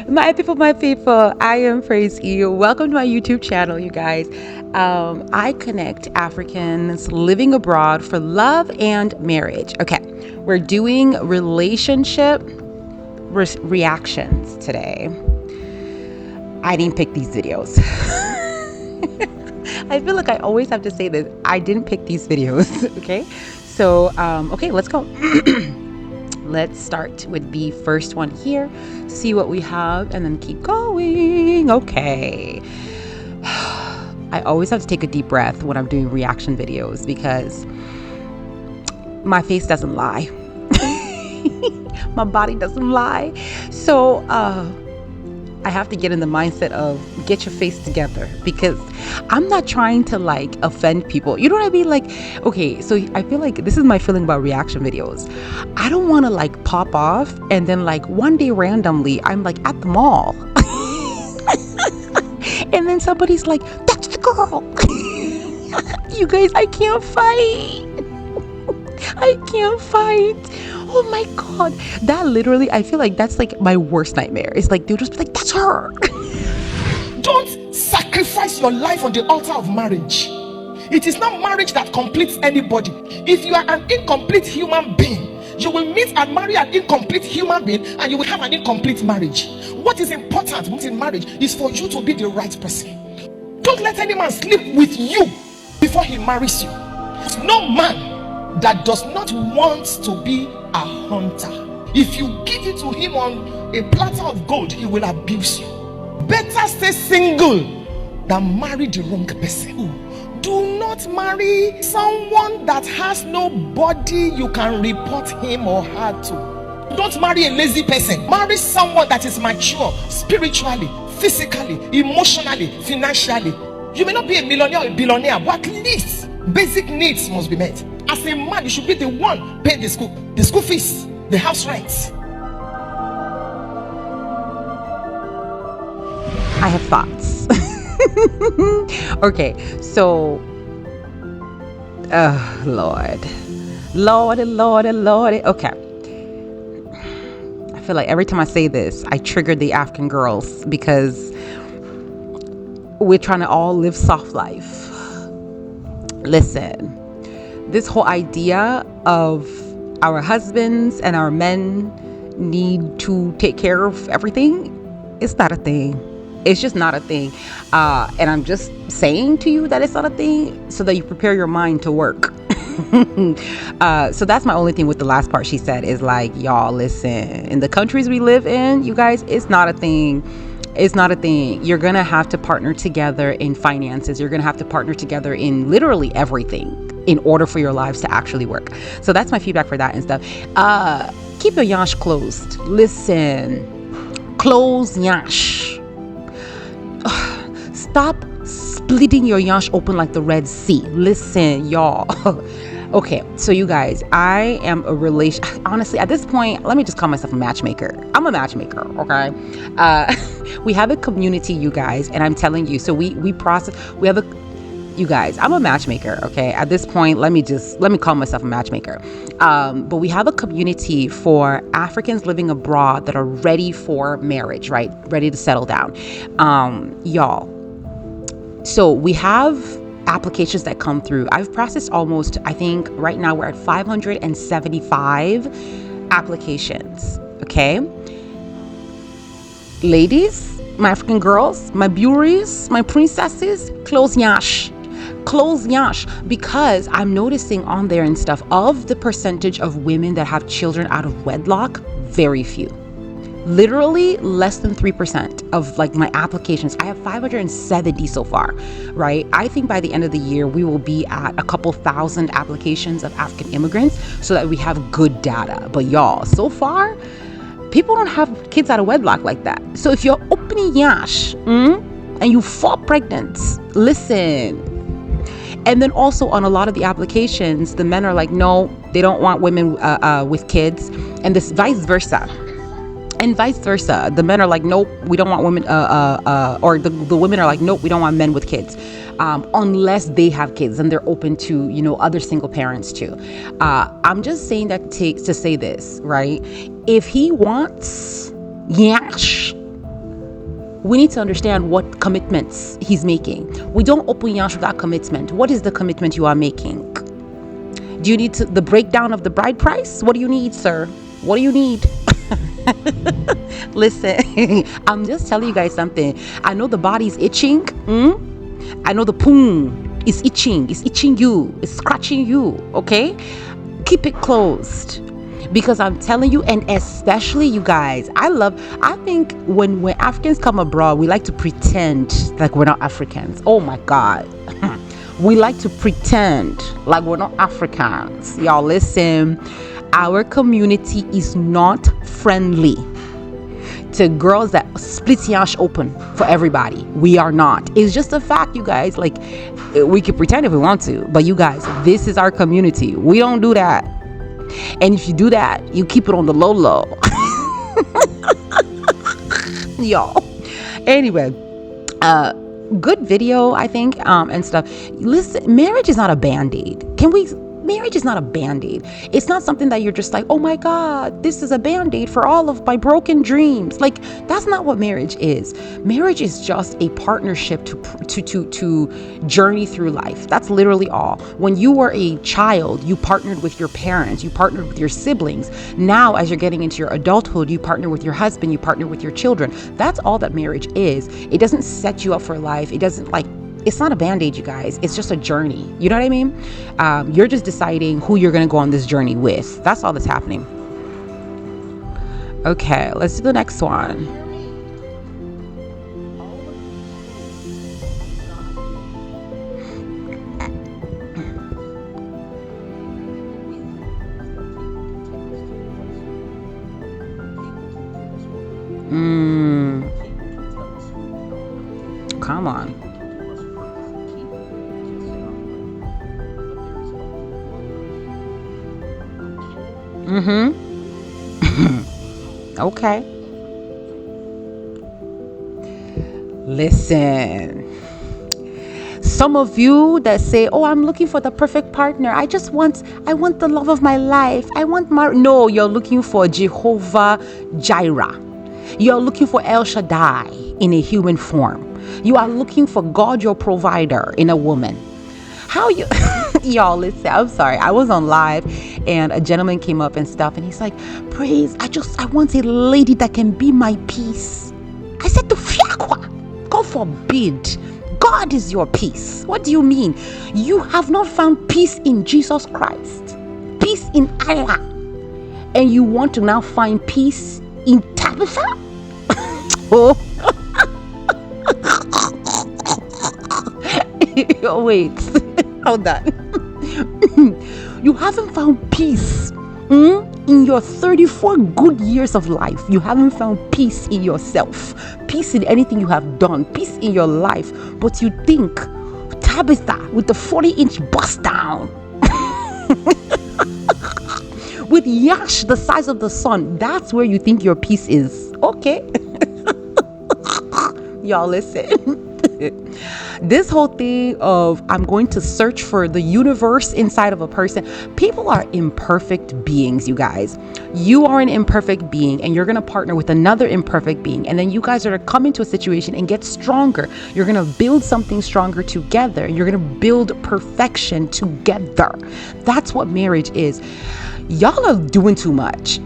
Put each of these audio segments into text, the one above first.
My people, I am Praisee. Welcome to my YouTube channel, you guys. I connect Africans living abroad for love and marriage. Okay, we're doing relationship reactions today. I didn't pick these videos. I feel like I always have to say this. I didn't pick these videos, okay? So, okay, let's go. Let's start with the first one here, see what we have, and then keep going. Okay. I always have to take a deep breath when I'm doing reaction videos because my face doesn't lie. My body doesn't lie. So, I have to get in the mindset of get your face together because I'm not trying to like offend people. You know what I mean? Like, okay, so I feel like this is my feeling about reaction videos. I don't want to like pop off and then like one day randomly I'm like at the mall. And then somebody's like, that's the girl. You guys, I can't fight. I can't fight. Oh my God. That literally, I feel like that's like my worst nightmare. It's like, they'll just be like, that's her. Don't sacrifice your life on the altar of marriage. It is not marriage that completes anybody. If you are an incomplete human being, you will meet and marry an incomplete human being and you will have an incomplete marriage. What is important in marriage is for you to be the right person. Don't let any man sleep with you before he marries you. No man that does not want to be a hunter. If you give it to him on a platter of gold, he will abuse you. Better stay single than marry the wrong person. Do not marry someone that has nobody you can report him or her to. Don't marry a lazy person. Marry someone that is mature spiritually, physically, emotionally, financially. You may not be a millionaire or a billionaire, but at least basic needs must be met. As a man, you should be the one paying the school fees, the house rent. I have thoughts. Okay, so Lord. Okay, I feel like every time I say this I trigger the African girls because we're trying to all live soft life. Listen, this whole idea of our husbands and our men need to take care of everything, it's not a thing. It's just not a thing. And I'm just saying to you that it's not a thing so that you prepare your mind to work. So that's my only thing with the last part she said is like, y'all, listen, in the countries we live in, you guys, it's not a thing. It's not a thing. You're going to have to partner together in finances. You're going to have to partner together in literally everything in order for your lives to actually work. So that's my feedback for that and stuff. Keep your yash closed. Listen, close yash. Stop splitting your yash open like the Red Sea. Listen, y'all. Okay, so you guys, I am honestly, at this point, let me just call myself a matchmaker. I'm a matchmaker, okay? We have a community, you guys, and I'm telling you, so we have you guys, I'm a matchmaker, okay? At this point, let me call myself a matchmaker. But we have a community for Africans living abroad that are ready for marriage, right? Ready to settle down. Y'all. So we have applications that come through. I've processed almost, I think right now we're at 575 applications, okay? Ladies, my African girls, my beauties, my princesses, close yash, because I'm noticing on there and stuff of the percentage of women that have children out of wedlock, very few. Literally less than 3% of like my applications. I have 570 so far, right? I think by the end of the year, we will be at a couple thousand applications of African immigrants so that we have good data. But y'all, so far, people don't have kids out of wedlock like that. So if you're opening yash and you fall pregnant, listen. And then also on a lot of the applications, the men are like, no, they don't want women with kids, and this vice versa. And vice versa. The men are like, nope, we don't want women, or the women are like, nope, we don't want men with kids, unless they have kids and they're open to, other single parents too. I'm just saying that to say this, right? If he wants yash, we need to understand what commitments he's making. We don't open yash without commitment. What is the commitment you are making? Do you need the breakdown of the bride price? What do you need, sir? What do you need? Listen, I'm just telling you guys something. I know the body's itching. I know the poom is itching. It's itching you. It's scratching you. Okay? Keep it closed. Because I'm telling you, and especially you guys, I think when Africans come abroad, we like to pretend like we're not Africans. Oh my God. We like to pretend like we're not Africans. Y'all listen, our community is not friendly to girls that split yash open for everybody. We are not. It's just a fact, you guys. Like, we can pretend if we want to, but you guys, this is our community. We don't do that. And if you do that, you keep it on the low. Y'all. Anyway, good video, I think, and stuff. Listen, marriage is not a band-aid. Marriage is not a band-aid. It's not something that you're just like, oh my God, this is a band-aid for all of my broken dreams. Like, that's not what marriage is. Marriage is just a partnership to journey through life. That's literally all. When you were a child, you partnered with your parents, you partnered with your siblings. Now, as you're getting into your adulthood, you partner with your husband, you partner with your children. That's all that marriage is. It doesn't set you up for life. It doesn't it's not a band-aid, you guys. It's just a journey. You know what I mean? You're just deciding who you're going to go on this journey with. That's all that's happening. Okay, let's do the next one. Come on. Okay. Listen. Some of you that say, oh, I'm looking for the perfect partner. I want the love of my life. No, you're looking for Jehovah Jireh. You're looking for El Shaddai in a human form. You are looking for God, your provider, in a woman. How you y'all listen, I'm sorry, I was on live and a gentleman came up and stuff and he's like, Praise, I want a lady that can be my peace. I said to Fiakwa, God forbid. God is your peace. What do you mean? You have not found peace in Jesus Christ, peace in Allah, and you want to now find peace in Tabitha? Oh. Wait, hold on. You haven't found peace in your 34 good years of life. You haven't found peace in yourself, peace in anything you have done, peace in your life. But you think Tabitha with the 40-inch bust down, with yash the size of the sun, that's where you think your peace is. Okay. Y'all listen. This whole thing of I'm going to search for the universe inside of a person. People are imperfect beings, you guys. You are an imperfect being and you're going to partner with another imperfect being. And then you guys are going to come into a situation and get stronger. You're going to build something stronger together. You're going to build perfection together. That's what marriage is. Y'all are doing too much.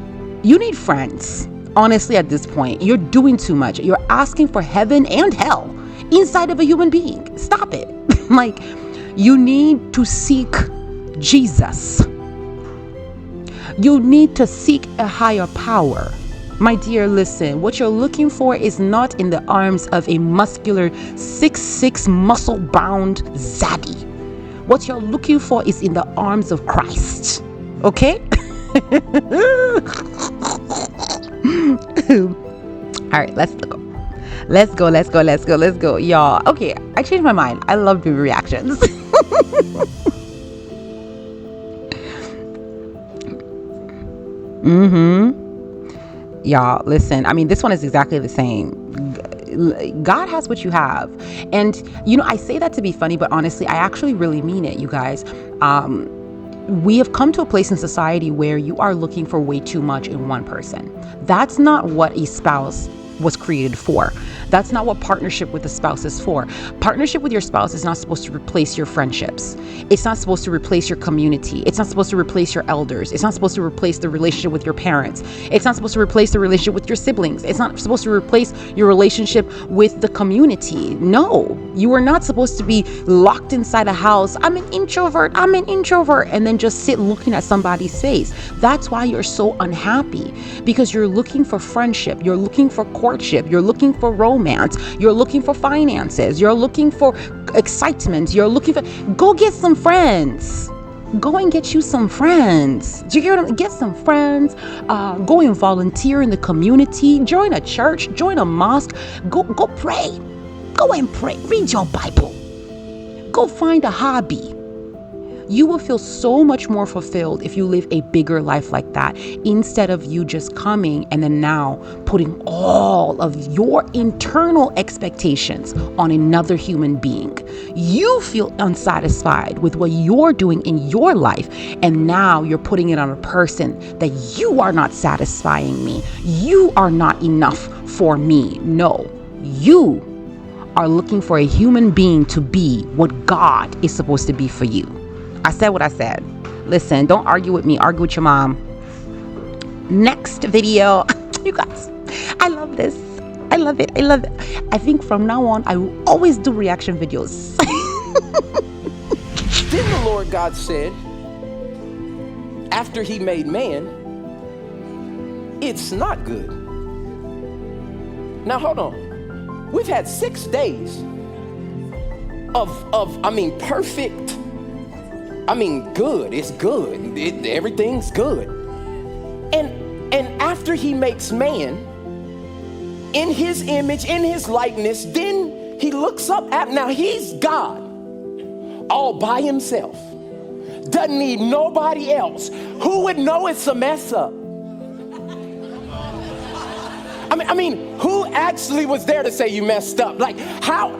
You need friends. Honestly, at this point, you're doing too much. You're asking for heaven and hell inside of a human being. Stop it. Like, you need to seek Jesus. You need to seek a higher power. My dear, listen, what you're looking for is not in the arms of a muscular 6'6" muscle-bound zaddy. What you're looking for is in the arms of Christ. Okay? All right, let's go, y'all. Okay, I changed my mind. I love baby reactions. Y'all, listen, I mean, this one is exactly the same. God has what you have. And, I say that to be funny, but honestly, I actually really mean it, you guys. We have come to a place in society where you are looking for way too much in one person. That's not what a spouse was created for. That's not what partnership with a spouse is for. Partnership with your spouse is not supposed to replace your friendships. It's not supposed to replace your community. It's not supposed to replace your elders. It's not supposed to replace the relationship with your parents. It's not supposed to replace the relationship with your siblings. It's not supposed to replace your relationship with the community. No, you are not supposed to be locked inside a house. I'm an introvert, and then just sit looking at somebody's face. That's why you're so unhappy, because you're looking for friendship, you're looking for courtship, you're looking for romance, you're looking for finances, you're looking for excitement, you're looking for, go get some friends. Go and get you some friends. Do you get what I mean? Get some friends. Go and volunteer in the community. Join a church. Join a mosque. Go pray. Go and pray. Read your Bible. Go find a hobby. You will feel so much more fulfilled if you live a bigger life like that, instead of you just coming and then now putting all of your internal expectations on another human being. You feel unsatisfied with what you're doing in your life, and now you're putting it on a person that you are not satisfying me. You are not enough for me. No, you are looking for a human being to be what God is supposed to be for you. I said what I said. Listen, don't argue with me. Argue with your mom. Next video. You guys, I love this. I love it. I think from now on, I will always do reaction videos. Then the Lord God said, after he made man, it's not good. Now, hold on. We've had 6 days of perfect. Good. It's good. Everything's good. And after he makes man in his image, in his likeness, then he looks up at, now he's God all by himself. Doesn't need nobody else. Who would know it's a mess up? Who actually was there to say you messed up? Like, how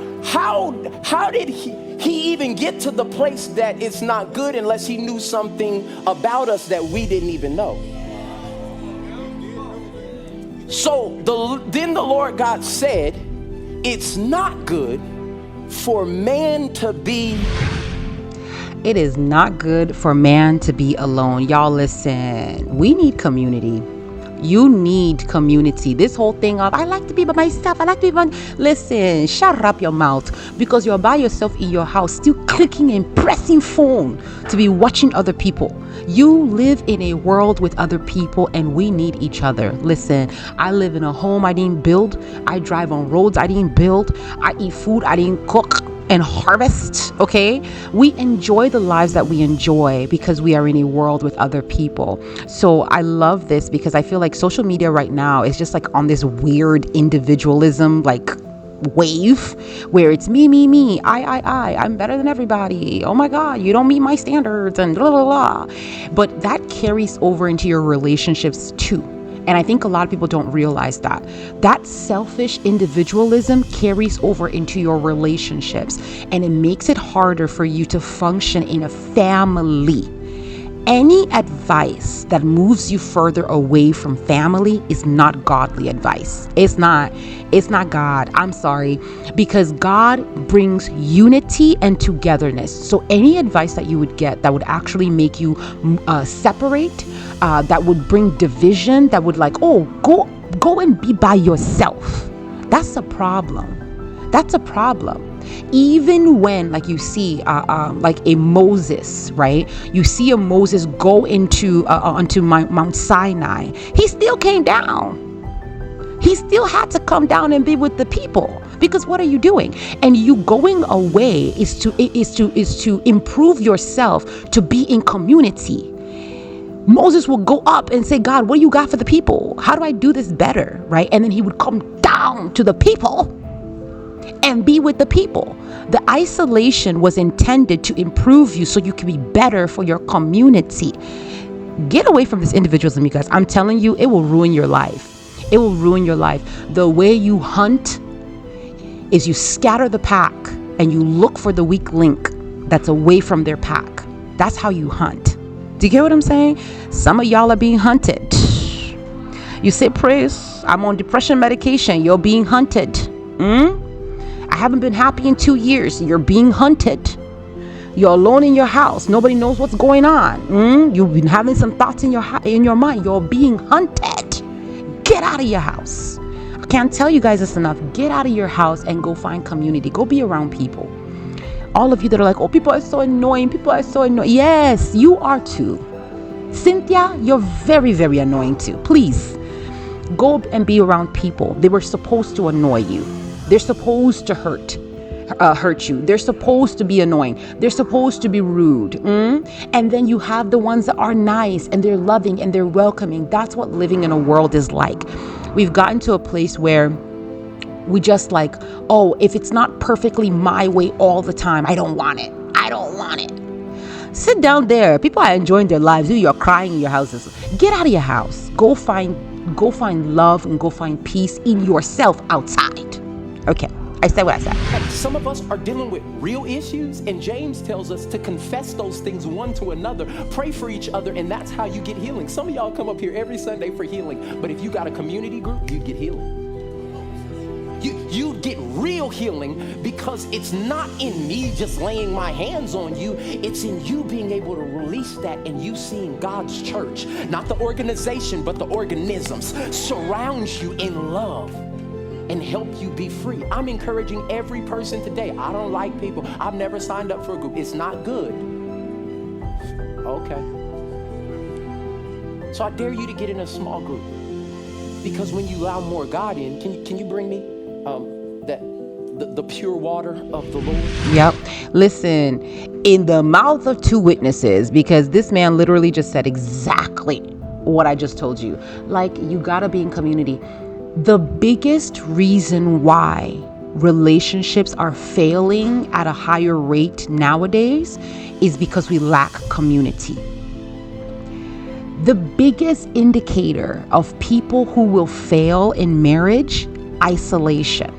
did he even get to the place that it's not good unless he knew something about us that we didn't even know? So then the Lord God said, it's not good for man to be. It is not good for man to be alone. Y'all listen, we need community. You need community. This whole thing of, I like to be by myself. Listen, shut up your mouth, because you're by yourself in your house, still clicking and pressing phone to be watching other people. You live in a world with other people, and we need each other. Listen, I live in a home I didn't build. I drive on roads I didn't build. I eat food I didn't cook and harvest. Okay, we enjoy the lives that we enjoy because we are in a world with other people. So I love this, because I feel like social media right now is just like on this weird individualism like wave where it's me, I'm better than everybody. Oh my God, you don't meet my standards and blah, blah, blah. But that carries over into your relationships too. And I think a lot of people don't realize that selfish individualism carries over into your relationships, and it makes it harder for you to function in a family. Any advice that moves you further away from family is not godly advice. It's not God. I'm sorry, because God brings unity and togetherness. So any advice that you would get that would actually make you separate, that would bring division, that would like, oh, go and be by yourself. That's a problem. Even when, like, you see like a Moses, right? You see a Moses go into onto Mount Sinai. He still came down. He still had to come down and be with the people, because what are you doing? And you going away is to improve yourself, to be in community. Moses will go up and say, God, what do you got for the people? How do I do this better? Right? And then he would come down to the people and be with the people. The isolation was intended to improve you so you can be better for your community. Get away from this individualism, you guys. I'm telling you, it will ruin your life. It will ruin your life. The way you hunt is you scatter the pack and you look for the weak link that's away from their pack. That's how you hunt. Do you get what I'm saying? Some of y'all are being hunted. You say, Praise, I'm on depression medication. You're being hunted. I haven't been happy in 2 years. You're being hunted. You're alone in your house. Nobody knows what's going on. You've been having some thoughts in your mind. You're being hunted. Get out of your house. I can't tell you guys this enough. Get out of your house and go find community. Go be around people. All of you that are like, oh, people are so annoying. People are so annoying. Yes, you are too. Cynthia, you're very, very annoying too. Please go and be around people. They were supposed to annoy you. They're supposed to hurt you. They're supposed to be annoying. They're supposed to be rude. And then you have the ones that are nice and they're loving and they're welcoming. That's what living in a world is like. We've gotten to a place where we just like, oh, if it's not perfectly my way all the time, I don't want it. I don't want it. Sit down there. People are enjoying their lives. You're crying in your houses. Get out of your house. Go find love and go find peace in yourself outside. Okay, I said what I said. Some of us are dealing with real issues, and James tells us to confess those things one to another, pray for each other, and that's how you get healing. Some of y'all come up here every Sunday for healing, but if you got a community group, you'd get healing. You get real healing because it's not in me just laying my hands on you. It's in you being able to release that and you seeing God's church, not the organization, but the organisms, surround you in love and help you be free. I'm encouraging every person today. I don't like people. I've never signed up for a group. It's not good. Okay. So I dare you to get in a small group, because when you allow more God in, can you bring me the pure water of the Lord? Yep. Listen, in the mouth of two witnesses, because this man literally just said exactly what I just told you. Like, you gotta be in community. The biggest reason why relationships are failing at a higher rate nowadays is because we lack community. The biggest indicator of people who will fail in marriage: isolation.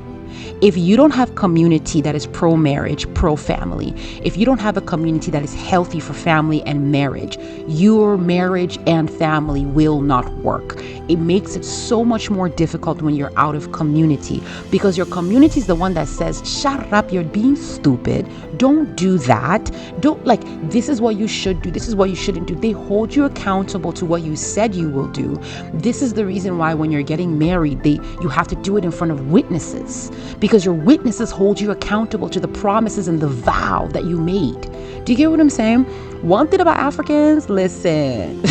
If you don't have community that is pro-marriage, pro-family, if you don't have a community that is healthy for family and marriage, your marriage and family will not work. It makes it so much more difficult when you're out of community, because your community is the one that says, shut up, you're being stupid, don't do that, don't, like, this is what you should do, this is what you shouldn't do. They hold you accountable to what you said you will do. This is the reason why when you're getting married, you have to do it in front of witnesses, because your witnesses hold you accountable to the promises and the vow that you made. Do you get what I'm saying? One thing about Africans, listen,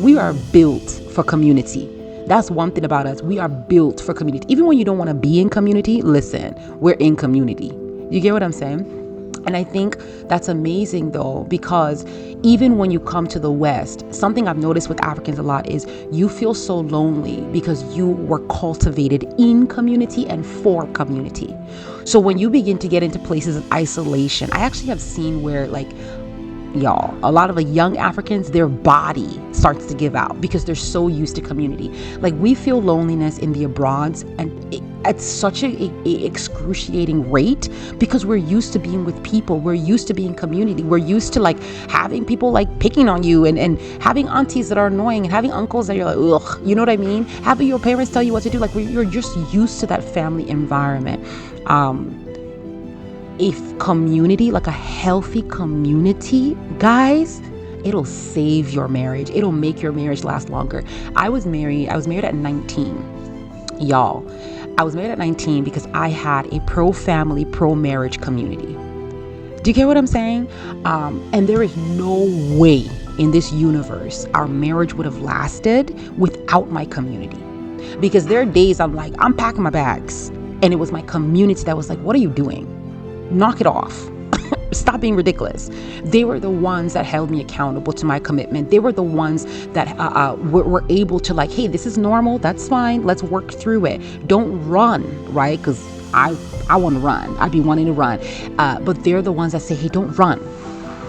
we are built for community. That's one thing about us. We are built for community. Even when you don't want to be in community, listen, we're in community. You get what I'm saying? And I think that's amazing though, because even when you come to the West, something I've noticed with Africans a lot is you feel so lonely because you were cultivated in community and for community. So when you begin to get into places of isolation, I actually have seen where, like, y'all, a lot of the young Africans, their body starts to give out because they're so used to community. Like, we feel loneliness in the abroads, and at such a excruciating rate, because we're used to being with people, we're used to being community, we're used to like having people like picking on you, and having aunties that are annoying, and having uncles that you're like, ugh, you know what I mean? Having your parents tell you what to do, like you're just used to that family environment. If community, like a healthy community, guys, it'll save your marriage. It'll make your marriage last longer. I was married at 19. Y'all, I was married at 19 because I had a pro-family, pro-marriage community. Do you get what I'm saying? And there is no way in this universe our marriage would have lasted without my community. Because there are days I'm like, I'm packing my bags. And it was my community that was like, what are you doing? Knock it off. Stop being ridiculous. They were the ones that held me accountable to my commitment. They were the ones that were able to like, hey, this is normal. That's fine. Let's work through it. Don't run, right? Because I want to run. I'd be wanting to run. But they're the ones that say, hey, don't run.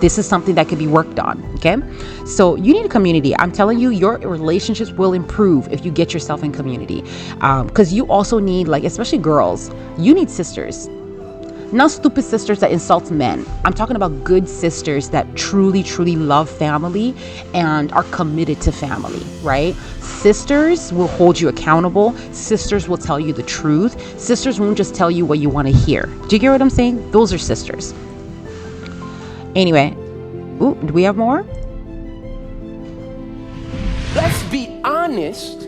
This is something that can be worked on. Okay. So you need a community. I'm telling you, your relationships will improve if you get yourself in community. Because you also need, like, especially girls, you need sisters. Not stupid sisters that insult men. I'm talking about good sisters that truly, truly love family and are committed to family, right? Sisters will hold you accountable. Sisters will tell you the truth. Sisters won't just tell you what you want to hear. Do you get what I'm saying? Those are sisters. Anyway, do we have more? Let's be honest,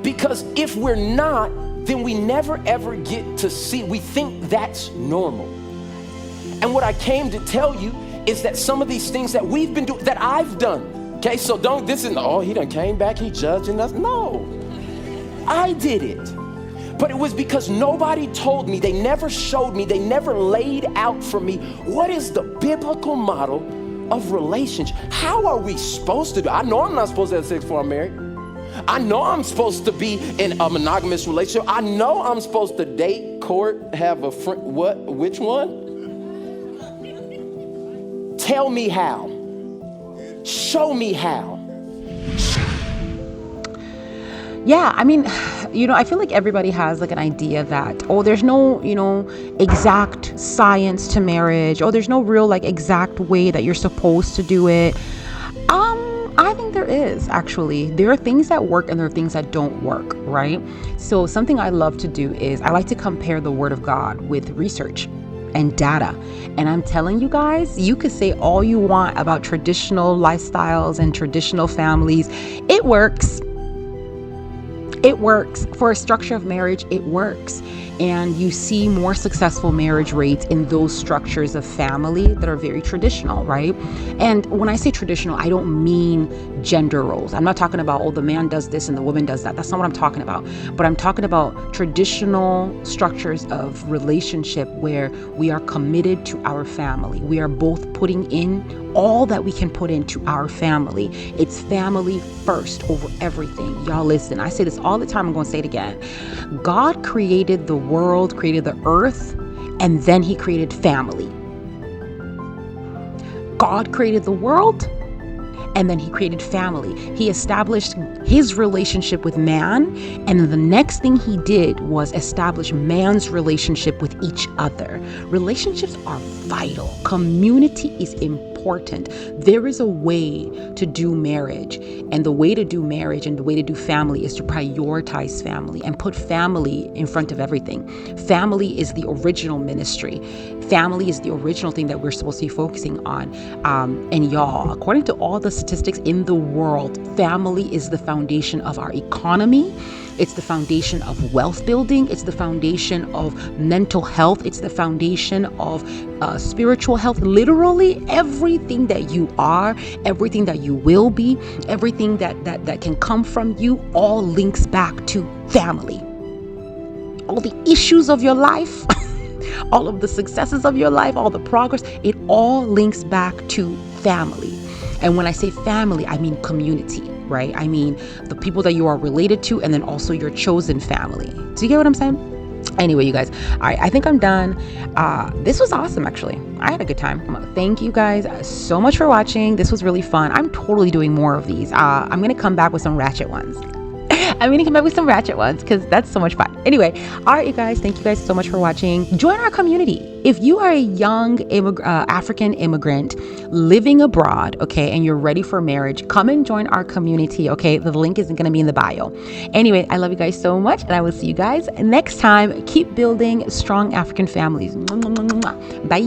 because if we're not, then we never ever get to see. We think that's normal. And what I came to tell you is that some of these things that we've been doing, that I've done, okay, so don't, this isn't, oh, he done came back, he judging us. No, I did it. But it was because nobody told me, they never showed me, they never laid out for me, what is the biblical model of relationship? How are we supposed to do? I know I'm not supposed to have sex before I'm married. I know I'm supposed to be in a monogamous relationship. I know I'm supposed to date, court, have a friend. What? Which one? Tell me how. Show me how. Yeah, I mean, I feel like everybody has like an idea that, oh, there's no, exact science to marriage. Oh, there's no real like exact way that you're supposed to do it. I think there is, actually. There are things that work and there are things that don't work, right? So something I love to do is I like to compare the Word of God with research and data. And I'm telling you guys, you could say all you want about traditional lifestyles and traditional families. It works. It works. For a structure of marriage, it works. And you see more successful marriage rates in those structures of family that are very traditional, right? And when I say traditional, I don't mean gender roles. I'm not talking about, oh, the man does this and the woman does that. That's not what I'm talking about. But I'm talking about traditional structures of relationship where we are committed to our family. We are both putting in all that we can put into our family. It's family first over everything. Y'all listen, I say this all the time. I'm going to say it again. God created the world, created the earth, and then he created family. God created the world, and then he created family. He established his relationship with man, and then the next thing he did was establish man's relationship with each other. Relationships are vital. Community is important. There is a way to do marriage, and the way to do marriage and the way to do family is to prioritize family and put family in front of everything. Family is the original ministry. Family is the original thing that we're supposed to be focusing on. And y'all, according to all the statistics in the world, family is the foundation of our economy. It's the foundation of wealth building. It's the foundation of mental health. It's the foundation of spiritual health. Literally everything that you are, everything that you will be, everything that can come from you, all links back to family. All the issues of your life, all of the successes of your life, all the progress, it all links back to family. And when I say family, I mean community, right? I mean the people that you are related to, and then also your chosen family. Do you get what I'm saying? Anyway, you guys, all right, I think I'm done. This was awesome, actually. I had a good time. Thank you guys so much for watching. This was really fun. I'm totally doing more of these. I'm going to come back with some ratchet ones. Because that's so much fun. Anyway, all right, you guys, thank you guys so much for watching. Join our community. If you are a young African immigrant living abroad, okay, and you're ready for marriage, come and join our community, okay? The link is going to be in the bio. Anyway, I love you guys so much, and I will see you guys next time. Keep building strong African families. Bye.